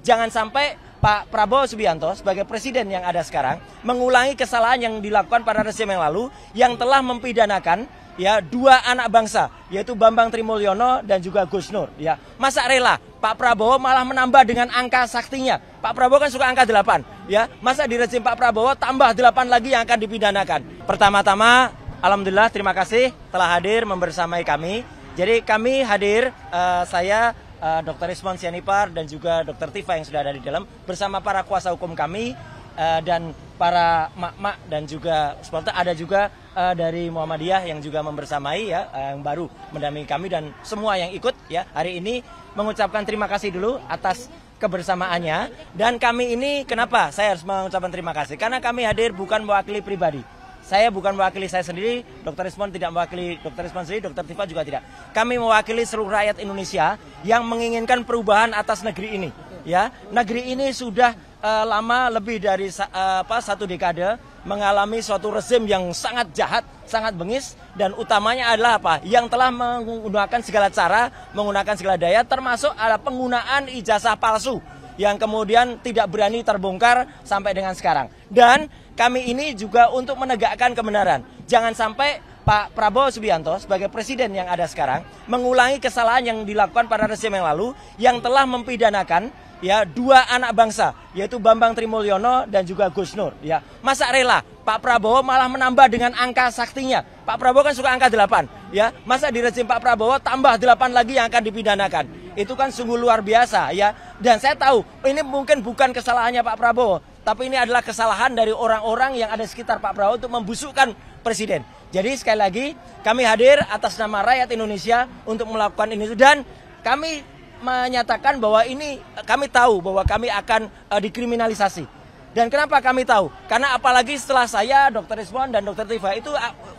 Jangan sampai Pak Prabowo Subianto sebagai presiden yang ada sekarang mengulangi kesalahan yang dilakukan pada rezim yang lalu yang telah mempidanakan ya dua anak bangsa, yaitu Bambang Trimulyono dan juga Gus Nur. Ya, masa rela Pak Prabowo malah menambah dengan angka saktinya. Pak Prabowo kan suka angka 8, ya. Masa di rezim Pak Prabowo tambah 8 lagi yang akan dipidanakan. Pertama-tama, alhamdulillah terima kasih telah hadir membersamai kami. Jadi kami hadir, saya Dr. Rismon Sianipar dan juga Dr. Tifa yang sudah ada di dalam bersama para kuasa hukum kami dan para mak-mak dan juga supporter, ada juga dari Muhammadiyah yang juga membersamai ya, yang baru mendampingi kami dan semua yang ikut ya hari ini mengucapkan terima kasih dulu atas kebersamaannya. Dan kami ini kenapa saya harus mengucapkan terima kasih? Karena kami hadir bukan mewakili pribadi. Saya bukan mewakili saya sendiri, Dr. Rismon tidak mewakili Dr. Rismon sendiri, Dr. Tifa juga tidak. Kami mewakili seluruh rakyat Indonesia yang menginginkan perubahan atas negeri ini. Ya, negeri ini sudah lama lebih dari satu dekade mengalami suatu rezim yang sangat jahat, sangat bengis, dan utamanya adalah apa? Yang telah menggunakan segala cara, menggunakan segala daya, termasuk ada penggunaan ijazah palsu yang kemudian tidak berani terbongkar sampai dengan sekarang. Dan kami ini juga untuk menegakkan kebenaran. Jangan sampai Pak Prabowo Subianto sebagai presiden yang ada sekarang mengulangi kesalahan yang dilakukan pada rezim yang lalu yang telah mempidanakan ya dua anak bangsa, yaitu Bambang Trimulyono dan juga Gus Nur. Ya, masa rela Pak Prabowo malah menambah dengan angka saktinya. Pak Prabowo kan suka angka 8, ya. Masa di rezim Pak Prabowo tambah 8 lagi yang akan dipidanakan. Itu kan sungguh luar biasa ya. Dan saya tahu ini mungkin bukan kesalahannya Pak Prabowo, tapi ini adalah kesalahan dari orang-orang yang ada sekitar Pak Prabowo untuk membusukkan presiden. Jadi sekali lagi kami hadir atas nama rakyat Indonesia untuk melakukan ini, dan kami menyatakan bahwa ini kami tahu bahwa kami akan dikriminalisasi. Dan kenapa kami tahu? Karena apalagi setelah saya, Dr. Rismon dan Dr. Tifa itu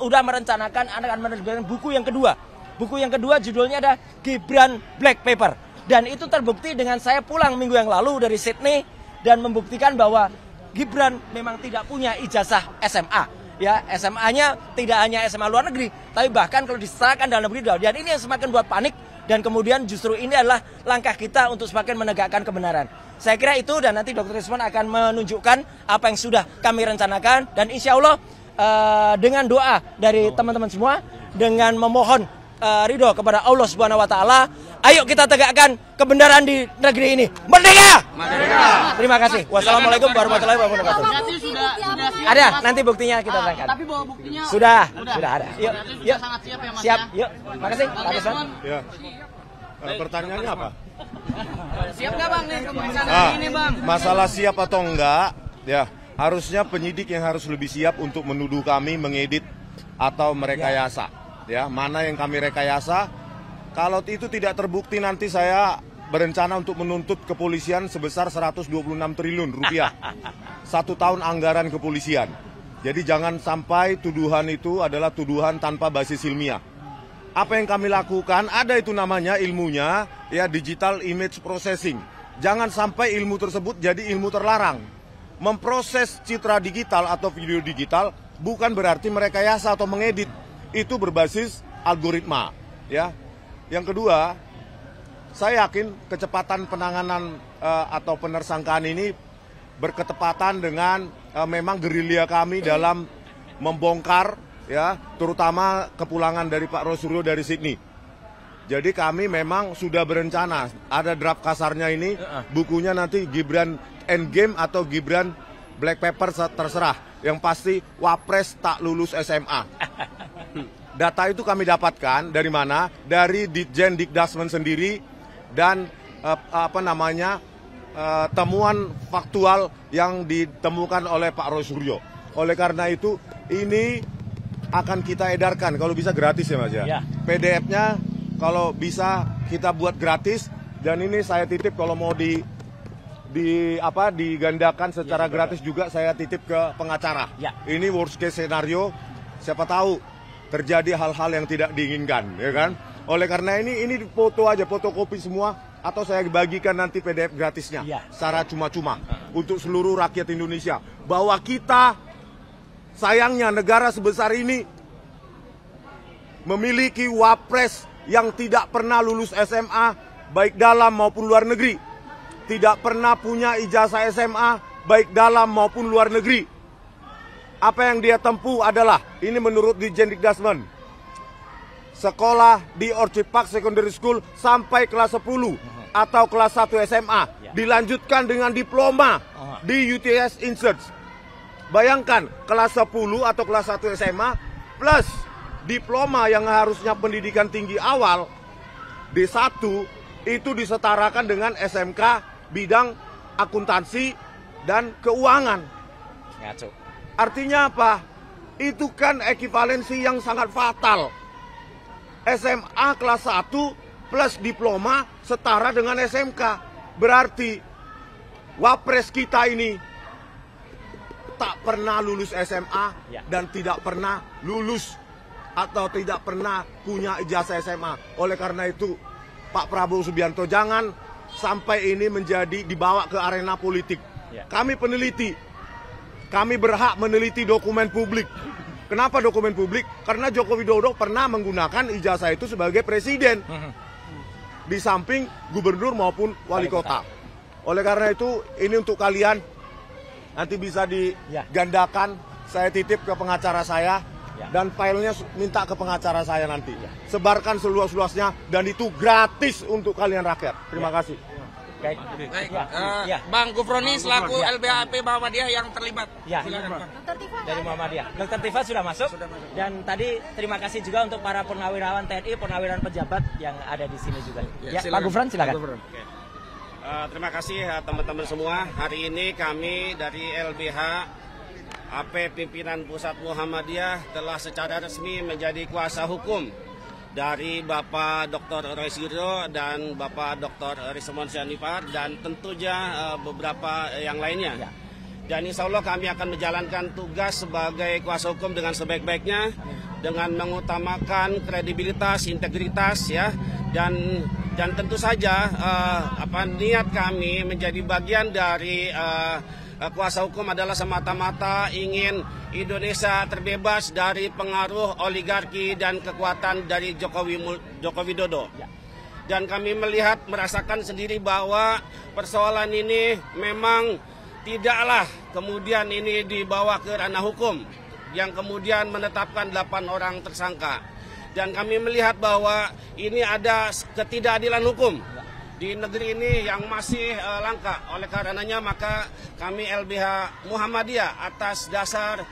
udah merencanakan akan menerbitkan buku yang kedua. Buku yang kedua judulnya ada Gibran Black Paper. Dan itu terbukti dengan saya pulang minggu yang lalu dari Sydney dan membuktikan bahwa Gibran memang tidak punya ijazah SMA. Ya, SMA-nya tidak hanya SMA luar negeri, tapi bahkan kalau diserahkan dalam negeri. Dan ini yang semakin buat panik. Dan kemudian justru ini adalah langkah kita untuk semakin menegakkan kebenaran. Saya kira itu, dan nanti Dr. Rismon akan menunjukkan apa yang sudah kami rencanakan. Dan insya Allah dengan doa dari teman-teman semua, dengan memohon ridho kepada Allah Subhanahu Wa Taala, ayo kita tegakkan kebenaran di negeri ini. Merdeka! Merdeka! Terima kasih. Wassalamualaikum warahmatullahi wabarakatuh. Ada, nanti buktinya kita terangkan. Tapi bawa buktinya sudah ada. Yuk, yuk. Sangat siap ya Mas. Siap, yuk. Makasih, Pak Rismon. Ya. Pertanyaannya apa? Siap nggak Bang nih pemeriksaan ini Bang? Masalah siap atau enggak, ya harusnya penyidik yang harus lebih siap untuk menuduh kami mengedit atau merekayasa. Ya, mana yang kami rekayasa? Kalau itu tidak terbukti, nanti saya berencana untuk menuntut kepolisian sebesar 126 triliun rupiah. 1 tahun anggaran kepolisian. Jadi jangan sampai tuduhan itu adalah tuduhan tanpa basis ilmiah. Apa yang kami lakukan, ada itu namanya ilmunya, ya, digital image processing. Jangan sampai ilmu tersebut jadi ilmu terlarang. Memproses citra digital atau video digital bukan berarti merekayasa atau mengedit. Itu berbasis algoritma, ya. Yang kedua, saya yakin kecepatan penanganan atau penersangkaan ini berketepatan dengan memang gerilya kami dalam membongkar, ya, terutama kepulangan dari Pak Rosuryo dari Sydney. Jadi kami memang sudah berencana, ada draft kasarnya ini, bukunya nanti Gibran Endgame atau Gibran Black Paper terserah. Yang pasti Wapres tak lulus SMA. Data itu kami dapatkan dari mana? Dari Ditjen Dikdasmen sendiri dan temuan faktual yang ditemukan oleh Pak Rosuryo. Oleh karena itu ini akan kita edarkan, kalau bisa gratis ya Mas ya. PDF-nya kalau bisa kita buat gratis, dan ini saya titip kalau mau digandakan secara gratis juga saya titip ke pengacara. Ini worst case scenario, siapa tahu terjadi hal-hal yang tidak diinginkan, ya kan? Oleh karena ini foto aja, fotokopi semua, atau saya bagikan nanti PDF gratisnya secara cuma-cuma untuk seluruh rakyat Indonesia, bahwa kita sayangnya negara sebesar ini memiliki wapres yang tidak pernah lulus SMA baik dalam maupun luar negeri. tidak pernah punya ijazah SMA baik dalam maupun luar negeri. Apa yang dia tempuh adalah, ini menurut Dirjen Dikdasmen, sekolah di Orchid Park Secondary School sampai kelas 10 atau kelas 1 SMA, dilanjutkan dengan diploma di UTS Insert. Bayangkan, kelas 10 atau kelas 1 SMA plus diploma yang harusnya pendidikan tinggi awal D1 itu disetarakan dengan SMK bidang akuntansi dan keuangan. Ngaco. Artinya apa? Itu kan ekivalensi yang sangat fatal. SMA kelas 1 plus diploma setara dengan SMK. Berarti Wapres kita ini tak pernah lulus SMA dan tidak pernah lulus atau tidak pernah punya ijazah SMA. Oleh karena itu, Pak Prabowo Subianto jangan sampai ini menjadi dibawa ke arena politik. Kami peneliti, kami berhak meneliti dokumen publik. Kenapa dokumen publik? Karena Joko Widodo pernah menggunakan ijazah itu sebagai presiden, di samping gubernur maupun wali kota. Oleh karena itu, ini untuk kalian, nanti bisa digandakan, saya titip ke pengacara saya, dan filenya minta ke pengacara saya nanti. Sebarkan seluas-luasnya, dan itu gratis untuk kalian rakyat. Terima kasih. Baik. Bang Gufroni selaku LBHP Muhammadiyah yang terlibat. Silakan, Bang. Dari Muhammadiyah. Dr. Tifa sudah masuk. Dan tadi terima kasih juga untuk para purnawirawan TNI, purnawirawan pejabat yang ada di sini juga. Pak Gufron silakan. Terima kasih teman-teman semua. Hari ini kami dari LBH AP Pimpinan Pusat Muhammadiyah telah secara resmi menjadi kuasa hukum dari Bapak Dr. Roy Suryo dan Bapak Dr. Rismon Syarifat dan tentunya beberapa yang lainnya. Dan insya Allah kami akan menjalankan tugas sebagai kuasa hukum dengan sebaik-baiknya, dengan mengutamakan kredibilitas, integritas dan tentu saja niat kami menjadi bagian dari kuasa hukum adalah semata-mata ingin Indonesia terbebas dari pengaruh oligarki dan kekuatan dari Joko Widodo. Dan kami merasakan sendiri bahwa persoalan ini memang tidaklah kemudian ini dibawa ke ranah hukum yang kemudian menetapkan 8 orang tersangka. Dan kami melihat bahwa ini ada ketidakadilan hukum di negeri ini yang masih langka. Oleh karenanya maka kami LBH Muhammadiyah atas dasar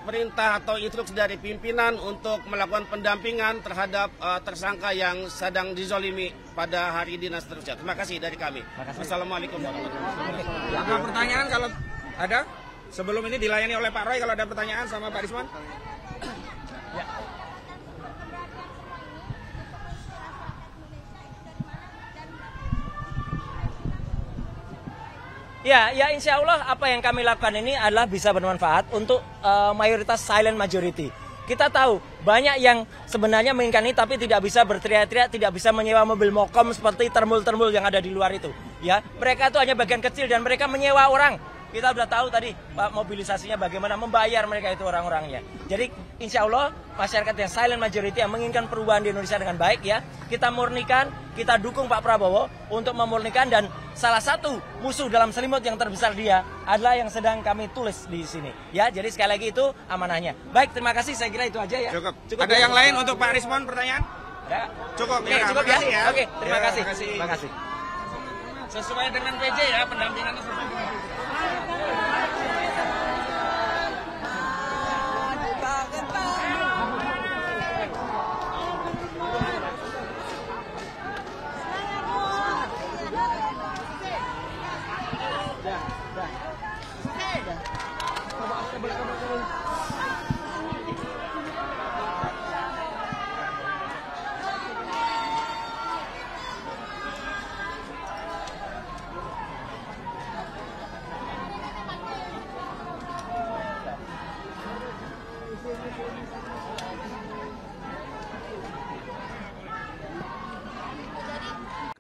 perintah atau instruksi dari pimpinan untuk melakukan pendampingan terhadap tersangka yang sedang dizolimi pada hari dinas seterusnya. Terima kasih dari kami. Wassalamualaikum warahmatullahi wabarakatuh. Ada pertanyaan kalau ada? Sebelum ini dilayani oleh Pak Roy kalau ada pertanyaan sama Pak Rismon. Ya insya Allah apa yang kami lakukan ini adalah bisa bermanfaat untuk mayoritas silent majority. Kita tahu banyak yang sebenarnya menginginkan ini tapi tidak bisa berteriak-teriak, tidak bisa menyewa mobil mokom seperti termul-termul yang ada di luar itu. Ya, mereka itu hanya bagian kecil dan mereka menyewa orang. Kita sudah tahu tadi Pak mobilisasinya bagaimana membayar mereka itu orang-orangnya. Jadi insya Allah masyarakat yang silent majority yang menginginkan perubahan di Indonesia dengan baik ya, kita murnikan, kita dukung Pak Prabowo untuk memurnikan dan salah satu musuh dalam selimut yang terbesar dia adalah yang sedang kami tulis di sini. Ya, jadi sekali lagi itu amanahnya. Baik, terima kasih, saya kira itu aja ya. Cukup ada yang lain untuk Pak Rismon pertanyaan? Ada? Cukup ya. Oke, terima kasih. Terima kasih. Sesuai dengan PJ ya, pendampingannya sesuai dengan PJ.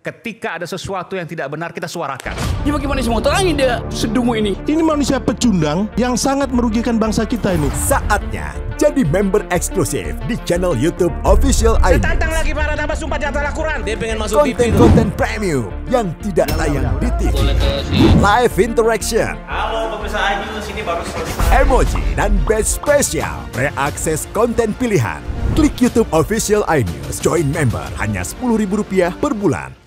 Ketika ada sesuatu yang tidak benar, kita suarakan. Ya bagaimana semua terangin dia sedungu ini? Ini manusia pecundang yang sangat merugikan bangsa kita ini. Saatnya jadi Jadi member eksklusif di channel YouTube Official ID. Tantang lagi para nama sumpah di atas Al-Quran. Dia pengen masuk TV. Konten-konten premium yang tidak tayang di TV. Live interaction. Halo pemirsa iNews, ini baru selesai. Emoji dan badge spesial. Reakses konten pilihan. Klik YouTube Official iNews. Join member hanya Rp10.000 per bulan.